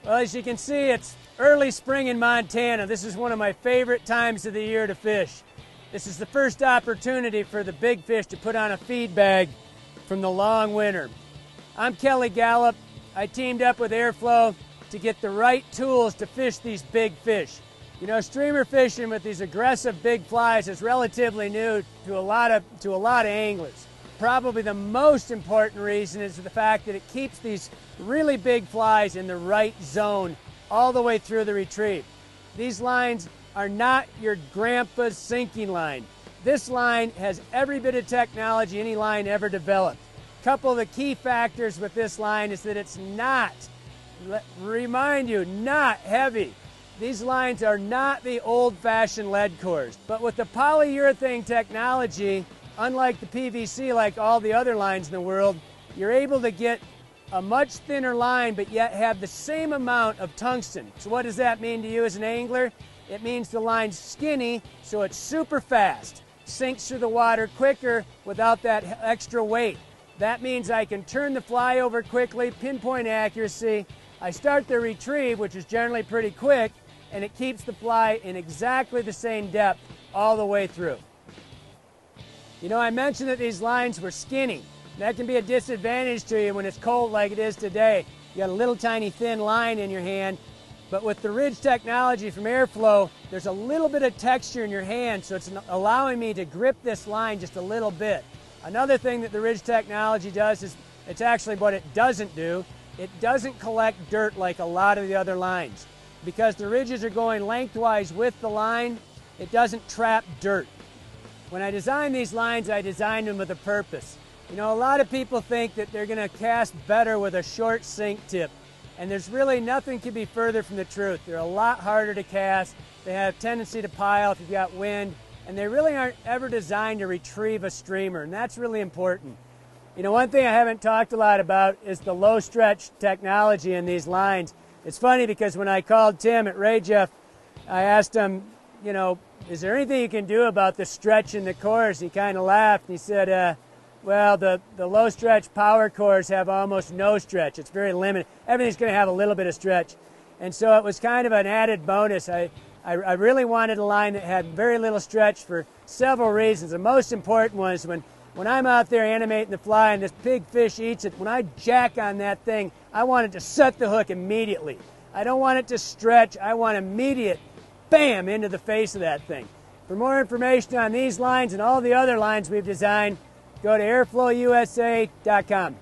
Well, as you can see, it's early spring in Montana. This is one of my favorite times of the year to fish. This is the first opportunity for the big fish to put on a feed bag from the long winter. I'm Kelly Galloup. I teamed up with Airflo to get the right tools to fish these big fish. You know, streamer fishing with these aggressive big flies is relatively new to a lot of anglers. Probably the most important reason is the fact that it keeps these really big flies in the right zone all the way through the retrieve. These lines are not your grandpa's sinking line. This line has every bit of technology any line ever developed. A couple of the key factors with this line is that it's not, remind you, not heavy. These lines are not the old-fashioned lead cores, but with the polyurethane technology, unlike the PVC, like all the other lines in the world, you're able to get a much thinner line but yet have the same amount of tungsten. So what does that mean to you as an angler? It means the line's skinny, so it's super fast, sinks through the water quicker without that extra weight. That means I can turn the fly over quickly, pinpoint accuracy. I start the retrieve, which is generally pretty quick, and it keeps the fly in exactly the same depth all the way through. You know, I mentioned that these lines were skinny. That can be a disadvantage to you when it's cold like it is today. You got a little tiny thin line in your hand, but with the ridge technology from Airflo, there's a little bit of texture in your hand, so it's allowing me to grip this line just a little bit. Another thing that the ridge technology does is, it's actually what it doesn't do. It doesn't collect dirt like a lot of the other lines. Because the ridges are going lengthwise with the line, it doesn't trap dirt. When I designed these lines, I designed them with a purpose. You know, a lot of people think that they're going to cast better with a short sink tip, and there's really nothing could be further from the truth. They're a lot harder to cast. They have a tendency to pile if you've got wind, and they really aren't ever designed to retrieve a streamer, and that's really important. You know, one thing I haven't talked a lot about is the low stretch technology in these lines. It's funny because when I called Tim at Ray Jeff, I asked him, you know, is there anything you can do about the stretch in the cores? He kind of laughed and he said, well, the low stretch power cores have almost no stretch. It's very limited. Everything's going to have a little bit of stretch. And so it was kind of an added bonus. I really wanted a line that had very little stretch for several reasons. The most important was when I'm out there animating the fly and this big fish eats it, when I jack on that thing, I want it to set the hook immediately. I don't want it to stretch. I want immediate bam into the face of that thing. For more information on these lines and all the other lines we've designed, go to airflowusa.com.